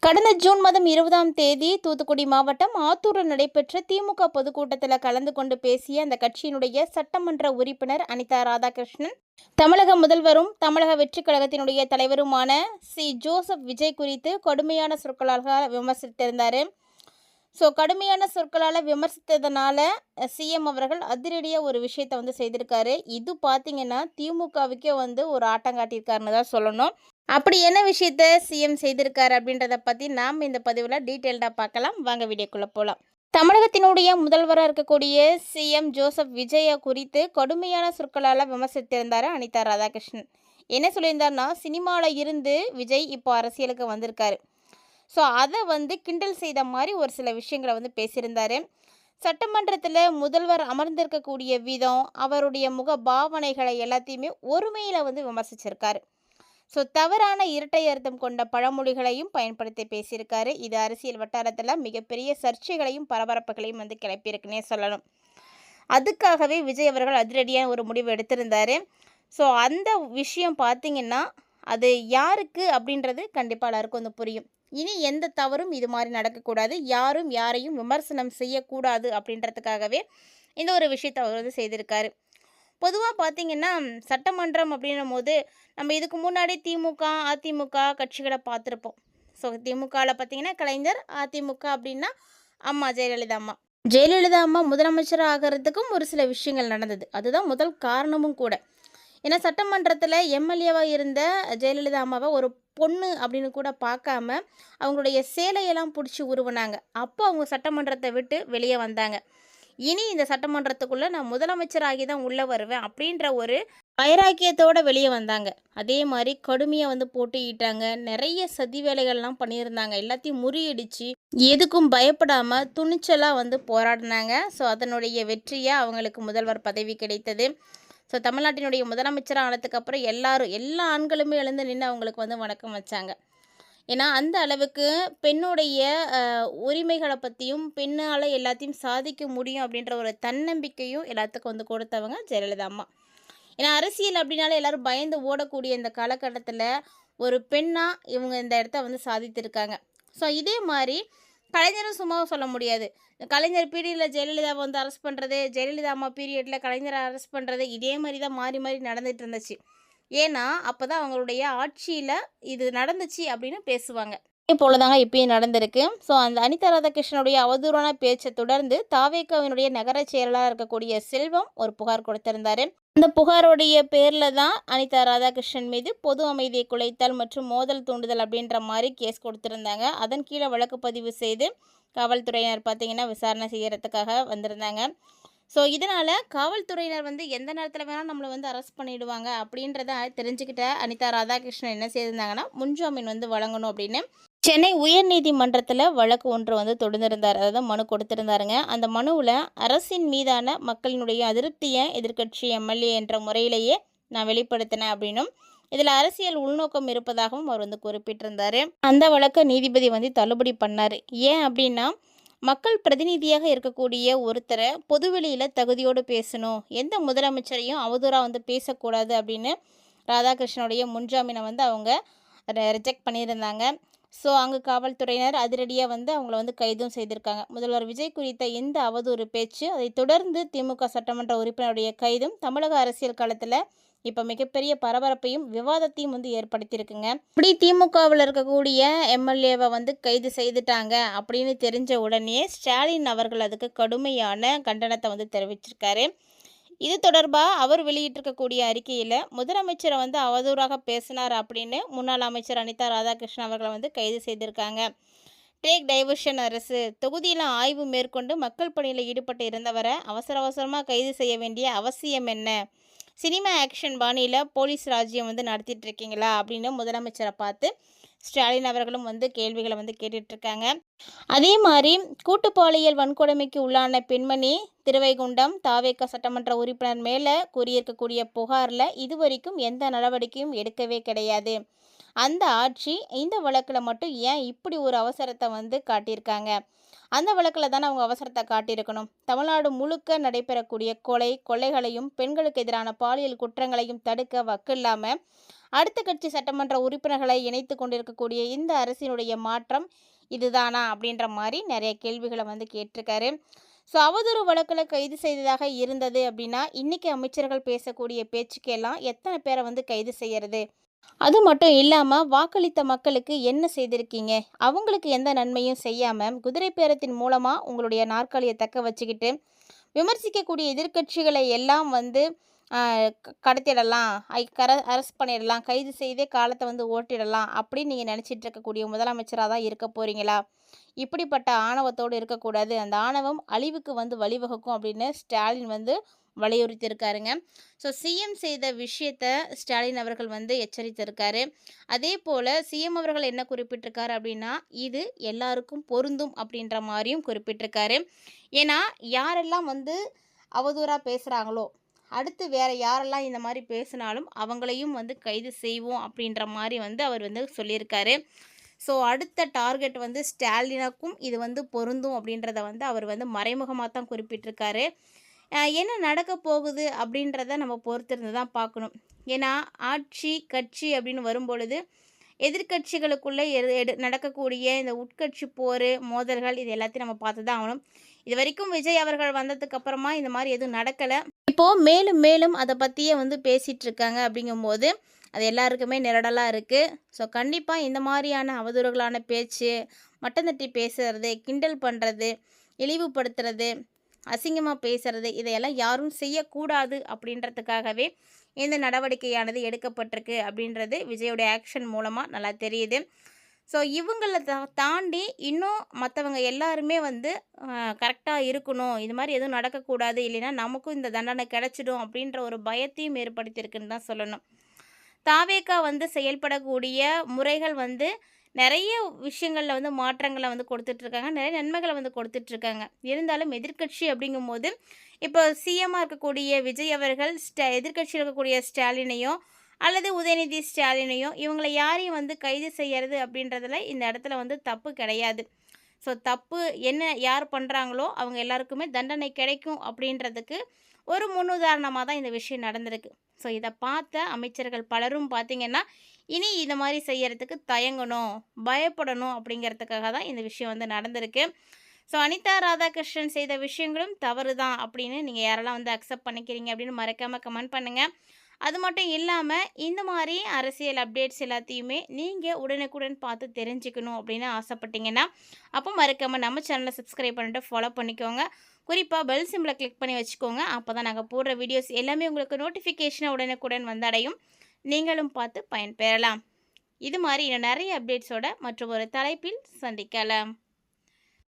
கடந்த ஜூன் மாதம் 20ஆம் தேதி தூத்துக்குடி மாவட்டம் ஆத்தூரில் நடைபெற்ற திமுக பொதுக்கூட்டத்தில் கலந்து கொண்டு பேசிய அந்த கட்சியினுடைய சட்டமன்ற உறுப்பினர் அனிதா ராதாகிருஷ்ணன், தமிழக முதல்வரும் தமிழக வெற்றி கழகத்தினுடைய தலைவருமான ஜோசப் விஜய் குறித்து கடுமையான சொற்களால் விமர்சித்திருந்தார். கடுமையான சொற்களால் விமர்சித்ததுனால சிஎம் அவர்கள் அதிரடியாக ஒரு விஷயத்தை செய்திருக்காரு. இது பார்த்தீங்கன்னா திமுகவுக்கே ஒரு ஆட்டம் காட்டியிருக்காருன்னு தான் சொல்லணும். அப்படி என்ன விஷயத்த சிஎம் செய்திருக்காரு அப்படின்றத பற்றி நாம் இந்த பதிவில் டீட்டெயில்டாக பார்க்கலாம். வாங்க வீடியோக்குள்ளே போகலாம். தமிழகத்தினுடைய முதல்வராக இருக்கக்கூடிய சிஎம் ஜோசப் விஜயை குறித்து கடுமையான சொற்களால் விமர்சித்திருந்தார் அனிதா ராதாகிருஷ்ணன். என்ன சொல்லியிருந்தாருன்னா, சினிமாவில் இருந்து விஜய் இப்போ அரசியலுக்கு வந்திருக்காரு. அதை கிண்டல் செய்த மாதிரி ஒரு சில விஷயங்களை பேசியிருந்தார். சட்டமன்றத்தில் முதல்வர் அமர்ந்திருக்கக்கூடிய விதம், அவருடைய முக பாவனைகளை எல்லாத்தையுமே ஒருமையில் விமர்சிச்சிருக்காரு. தவறான இரட்டை அர்த்தம் கொண்ட பழமொழிகளையும் பயன்படுத்தி பேசியிருக்காரு. இது அரசியல் வட்டாரத்தில் மிகப்பெரிய சர்ச்சைகளையும் பரபரப்புகளையும் கிளப்பியிருக்குன்னே சொல்லணும். அதுக்காகவே விஜய் அவர்கள் அதிரடியான ஒரு முடிவு எடுத்திருந்தார். அந்த விஷயம் பார்த்திங்கன்னா அது யாருக்கு அப்படின்றது கண்டிப்பாக எல்லாருக்கும் புரியும். இனி எந்த தவறும் இது மாதிரி நடக்கக்கூடாது, யாரும் யாரையும் விமர்சனம் செய்யக்கூடாது அப்படின்றதுக்காகவே இந்த ஒரு விஷயத்தை அவர் செய்திருக்காரு. பொதுவாக பார்த்திங்கன்னா சட்டமன்றம் அப்படின்னும் போது நம்ம இதுக்கு முன்னாடி திமுக அதிமுக கட்சிகளை பார்த்துருப்போம். திமுகவில் பார்த்திங்கன்னா கலைஞர், அதிமுக அப்படின்னா அம்மா ஜெயலலிதா அம்மா முதலமைச்சராக ஆகிறதுக்கும் ஒரு சில விஷயங்கள் நடந்தது. அதுதான் முதல் காரணமும் கூட. ஏன்னா சட்டமன்றத்தில் எம்எல்ஏவாக இருந்த ஜெயலலிதா அம்மாவை ஒரு பொண்ணு அப்படின்னு கூட பார்க்காம அவங்களுடைய சேலையெல்லாம் பிடிச்சி உருவினாங்க. அப்போ அவங்க சட்டமன்றத்தை விட்டு வெளியே வந்தாங்க. இனி இந்த சட்டமன்றத்துக்குள்ளே நான் முதலமைச்சராகி தான் உள்ளே வருவேன் அப்படின்ற ஒரு வைராக்கியத்தோடு வெளியே வந்தாங்க. அதே மாதிரி கடுமையாக போட்டியிட்டாங்க. நிறைய சதி வேலைகள்லாம் பண்ணியிருந்தாங்க. எல்லாத்தையும் முறியடித்து எதுக்கும் பயப்படாமல் துணிச்சலாக போராடினாங்க. அதனுடைய வெற்றியாக அவங்களுக்கு முதல்வர் பதவி கிடைத்தது. தமிழ்நாட்டினுடைய முதலமைச்சராக ஆனதுக்கப்புறம் எல்லா ஆண்களுமே எழுந்து நின்று அவங்களுக்கு வணக்கம் வச்சாங்க. ஏன்னா அந்த அளவுக்கு பெண்ணுடைய உரிமைகளை பற்றியும் பெண்ணால் எல்லாத்தையும் சாதிக்க முடியும் அப்படின்ற ஒரு தன்னம்பிக்கையும் எல்லாத்துக்கும் கொடுத்தவங்க ஜெயலலிதா அம்மா. ஏன்னா அரசியல் அப்படின்னாலே எல்லோரும் பயந்து ஓடக்கூடிய இந்த காலகட்டத்தில் ஒரு பெண்ணாக இவங்க இந்த இடத்த சாதித்திருக்காங்க. இதே மாதிரி கலைஞரும் சும்மா சொல்ல முடியாது. கலைஞர் பீரியடில் ஜெயலலிதாவை அரெஸ்ட் பண்ணுறது, ஜெயலலிதா அம்மா பீரியடில் கலைஞரை அரெஸ்ட் பண்ணுறது, இதே மாதிரி தான் மாறி மாறி நடந்துகிட்டு இருந்துச்சு. ஏன்னா அப்போ தான் அவங்களுடைய ஆட்சியில் இது நடந்துச்சு அப்படின்னு பேசுவாங்க. இதே போல தாங்க இப்பயும் நடந்திருக்கு. அந்த அனிதா ராதாகிருஷ்ணனுடைய அவதூறான பேச்சை தொடர்ந்து தாவேகாவினுடைய நகர செயலாளராக இருக்கக்கூடிய செல்வம் ஒரு புகார் கொடுத்திருந்தாரு. அந்த புகாருடைய பேரில் தான் அனிதா ராதாகிருஷ்ணன் மீது பொது அமைதியை குலைத்தல் மற்றும் மோதல் தூண்டுதல் அப்படின்ற மாதிரி கேஸ் கொடுத்துருந்தாங்க. அதன் கீழே வழக்கு பதிவு செய்து காவல்துறையினர் பார்த்திங்கன்னா விசாரணை செய்கிறதுக்காக வந்திருந்தாங்க. இதனால் காவல்துறையினர் எந்த நேரத்தில் வேணால் நம்மளை அரெஸ்ட் பண்ணிவிடுவாங்க அப்படின்றத தெரிஞ்சுக்கிட்ட அனிதா ராதாகிருஷ்ணன் என்ன செய்திருந்தாங்கன்னா, முன்ஜாமீன் வழங்கணும் அப்படின்னு சென்னை உயர்நீதிமன்றத்தில் வழக்கு ஒன்று தொடர்ந்திருந்தார். அதாவது மனு கொடுத்திருந்தாருங்க. அந்த மனுவில் அரசின் மீதான மக்களினுடைய அதிருப்தியை எதிர்க்கட்சி எம்எல்ஏ என்ற முறையிலேயே நான் வெளிப்படுத்தினேன் அப்படின்னும், இதில் அரசியல் உள்நோக்கம் இருப்பதாகவும் அவர் குறிப்பிட்டிருந்தார். அந்த வழக்கை நீதிபதி தள்ளுபடி பண்ணார். ஏன் அப்படின்னா, மக்கள் பிரதிநிதியாக இருக்கக்கூடிய ஒருத்தரை பொதுவெளியில் தகுதியோடு பேசணும், எந்த முதலமைச்சரையும் அவதூறாக பேசக்கூடாது அப்படின்னு ராதாகிருஷ்ணனுடைய முன்ஜாமீனை அவங்க ரிஜெக்ட் பண்ணியிருந்தாங்க. அங்கே காவல்துறையினர் அதிரடியாக அவங்கள கைதும் செய்திருக்காங்க. முதல்வர் விஜய் குறித்த இந்த அவதூறு பேச்சு, அதை தொடர்ந்து திமுக சட்டமன்ற உறுப்பினருடைய கைதும் தமிழக அரசியல் களத்தில் இப்போ மிகப்பெரிய பரபரப்பையும் விவாதத்தையும் ஏற்படுத்தியிருக்குங்க. இப்படி திமுகவில் இருக்கக்கூடிய எம்எல்ஏவை கைது செய்துட்டாங்க அப்படின்னு தெரிஞ்ச உடனே ஸ்டாலின் அவர்கள் அதுக்கு கடுமையான கண்டனத்தை தெரிவிச்சிருக்காரு. இது தொடர்பாக அவர் வெளியிட்டிருக்கக்கூடிய அறிக்கையில் முதலமைச்சரை அவதூறாக பேசினார் அப்படின்னு முன்னாள் அமைச்சர் அனிதா ராதாகிருஷ்ணன் அவர்களை கைது செய்திருக்காங்க. டேக் டைவர்ஷன் அரசு தொகுதியில் ஆய்வு மேற்கொண்டு மக்கள் பணியில் ஈடுபட்டு இருந்தவரை அவசரமாக கைது செய்ய வேண்டிய அவசியம் என்ன? சினிமா ஆக்ஷன் பாணியில் போலீஸ் ராஜ்யம் நடத்திட்டு இருக்கீங்களா அப்படின்னு முதலமைச்சரை பார்த்து ஸ்டாலின் அவர்களும் கேள்விகளை கேட்டுட்ருக்காங்க. அதே மாதிரி கூட்டுப்பாலியல் வன்கொடுமைக்கு உள்ளான பெண்மணி திருவைகுண்டம் தாவேகா சட்டமன்ற உறுப்பினர் மேலே கூறியிருக்கக்கூடிய புகாரில் இதுவரைக்கும் எந்த நடவடிக்கையும் எடுக்கவே கிடையாது. அந்த ஆட்சி இந்த வழக்கில் மட்டும் ஏன் இப்படி ஒரு அவசரத்தை வந்து காட்டியிருக்காங்க? அந்த வழக்கில் தானே அவங்க அவசரத்தை காட்டியிருக்கணும். தமிழ்நாடு முழுக்க நடைபெறக்கூடிய கொலை, கொள்ளைகளையும், பெண்களுக்கு எதிரான பாலியல் குற்றங்களையும் தடுக்க வக்கில்லாமல் அடுத்த கட்சி சட்டமன்ற உறுப்பினர்களை இணைத்து கொண்டிருக்கக்கூடிய இந்த அரசினுடைய மாற்றம் இதுதானா அப்படின்ற மாதிரி நிறைய கேள்விகளை வந்து கேட்டிருக்காரு. ஸோ அவதூறு வழக்கில் கைது செய்ததாக இருந்தது அப்படின்னா இன்றைக்கி அமைச்சர்கள் பேசக்கூடிய பேச்சுக்கெல்லாம் எத்தனை பேரை வந்து கைது செய்யறது? அது மட்டும் இல்லாமல் வாக்களித்த மக்களுக்கு என்ன செய்திருக்கீங்க? அவங்களுக்கு எந்த நன்மையும் செய்யாமல் குதிரை பேரத்தின் மூலமாக உங்களுடைய நாற்காலியை தக்க வச்சுக்கிட்டு விமர்சிக்கக்கூடிய எதிர்க்கட்சிகளை எல்லாம் வந்து கடத்திடலாம், அரெஸ்ட் பண்ணிடலாம், கைது செய்தே காலத்தை வந்து ஓட்டிடலாம் அப்படின்னு நீங்கள் நினச்சிட்டு இருக்கக்கூடிய முதலமைச்சராக தான் இருக்க போகிறீங்களா? இப்படிப்பட்ட ஆணவத்தோடு இருக்கக்கூடாது. அந்த ஆணவம் அழிவுக்கு வந்து வழிவகுக்கும் அப்படின்னு ஸ்டாலின் வந்து வலியுறுத்தியிருக்காருங்க. ஸோ சிஎம் செய்த விஷயத்த ஸ்டாலின் அவர்கள் வந்து எச்சரித்திருக்காரு. அதே போல் சிஎம் அவர்கள் என்ன குறிப்பிட்டிருக்காரு அப்படின்னா, இது எல்லாருக்கும் பொருந்தும் அப்படின்ற மாதிரியும் குறிப்பிட்டிருக்காரு. ஏன்னா யாரெல்லாம் வந்து அவதூறாக பேசுகிறாங்களோ, அடுத்து வேறு யாரெல்லாம் இந்த மாதிரி பேசினாலும் அவங்களையும் வந்து கைது செய்வோம் அப்படின்ற மாதிரி வந்து அவர் வந்து சொல்லியிருக்காரு. ஸோ அடுத்த டார்கெட் வந்து ஸ்டாலினுக்கும் இது வந்து பொருந்தும் அப்படின்றத வந்து அவர் வந்து மறைமுகமாக தான் குறிப்பிட்டிருக்காரு. என்ன நடக்க போகுது அப்படின்றத நம்ம பொறுத்திருந்து தான் பார்க்கணும். ஏன்னா ஆட்சி கட்சி அப்படின்னு வரும்பொழுது எதிர்க்கட்சிகளுக்குள்ளே நடக்கக்கூடிய இந்த உட்கட்சி போர், மோதல்கள் இது எல்லாத்தையும் நம்ம பார்த்து தான் ஆகணும். இது வரைக்கும் விஜய் அவர்கள் வந்ததுக்கு அப்புறமா இந்த மாதிரி எதுவும் நடக்கலை. இப்போது மேலும் மேலும் அதை பற்றியே வந்து பேசிகிட்டு இருக்காங்க. அப்படிங்கும்போது அது எல்லாருக்குமே நிரடலாக இருக்குது. ஸோ கண்டிப்பாக இந்த மாதிரியான அவதூறுகளான பேச்சு, மட்டம் தட்டி பேசுகிறது, கிண்டல் பண்ணுறது, இழிவுபடுத்துறது, அசிங்கமாக பேசுகிறது இதையெல்லாம் யாரும் செய்யக்கூடாது அப்படின்றதுக்காகவே இந்த நடவடிக்கையானது எடுக்கப்பட்டிருக்கு அப்படின்றது விஜயோடைய ஆக்ஷன் மூலமாக நல்லா தெரியுது. ஸோ இவங்களை தாண்டி இன்னும் மற்றவங்க எல்லாருமே வந்து கரெக்டாக இருக்கணும், இது மாதிரி எதுவும் நடக்கக்கூடாது, இல்லைன்னா நமக்கும் இந்த தண்டனை கிடச்சிடும் அப்படின்ற ஒரு பயத்தையும் ஏற்படுத்தியிருக்குன்னு தான் சொல்லணும். தாவேகா வந்து செயல்படக்கூடிய முறைகள் வந்து நிறைய விஷயங்களில் வந்து மாற்றங்களை வந்து கொடுத்துட்ருக்காங்க, நிறைய நன்மைகளை வந்து கொடுத்துட்ருக்காங்க. இருந்தாலும் எதிர்க்கட்சி அப்படிங்கும்போது இப்போ சிஎம்மாக இருக்கக்கூடிய விஜய் அவர்கள் எதிர்க்கட்சியில் இருக்கக்கூடிய ஸ்டாலினையோ அல்லது உதயநிதி ஸ்டாலினையோ இவங்களை யாரையும் வந்து கைது செய்யறது அப்படின்றதுல இந்த இடத்துல வந்து தப்பு கிடையாது. ஸோ தப்பு என்ன யார் பண்ணுறாங்களோ அவங்க எல்லாருக்குமே தண்டனை கிடைக்கும் அப்படின்றதுக்கு ஒரு முன்னுதாரணமாக தான் இந்த விஷயம் நடந்திருக்கு. ஸோ இதை பார்த்த அமைச்சர்கள் பலரும் பார்த்திங்கன்னா இனி இந்த மாதிரி செய்யறதுக்கு தயங்கணும், பயப்படணும் அப்படிங்கிறதுக்காக தான் இந்த விஷயம் வந்து நடந்திருக்கு. ஸோ அனிதா ராதாகிருஷ்ணன் செய்த விஷயங்களும் தவறு தான் அப்படின்னு நீங்கள் யாரெல்லாம் வந்து அக்செப்ட் பண்ணிக்கிறீங்க அப்படின்னு மறக்காமல் கமெண்ட் பண்ணுங்கள். அது மட்டும் இல்லாமல் இந்த மாதிரி அரசியல் அப்டேட்ஸ் எல்லாத்தையுமே நீங்கள் உடனுக்குடன் பார்த்து தெரிஞ்சுக்கணும் அப்படின்னு ஆசைப்பட்டீங்கன்னா அப்போ மறக்காமல் நம்ம சேனலை சப்ஸ்கிரைப் பண்ணிட்டு ஃபாலோ பண்ணிக்கோங்க. குறிப்பாக பெல் சிம்பிளை கிளிக் பண்ணி வச்சுக்கோங்க. அப்போ தான் நாங்கள் போடுற வீடியோஸ் எல்லாமே உங்களுக்கு நோட்டிஃபிகேஷனை உடனுக்குடன் வந்தடையும். நீங்களும் பார்த்து பயன்பெறலாம். இது மாதிரி இன்னும் நிறைய அப்டேட்ஸோட மற்றும் ஒரு தலைப்பில் சந்திக்கலாம்.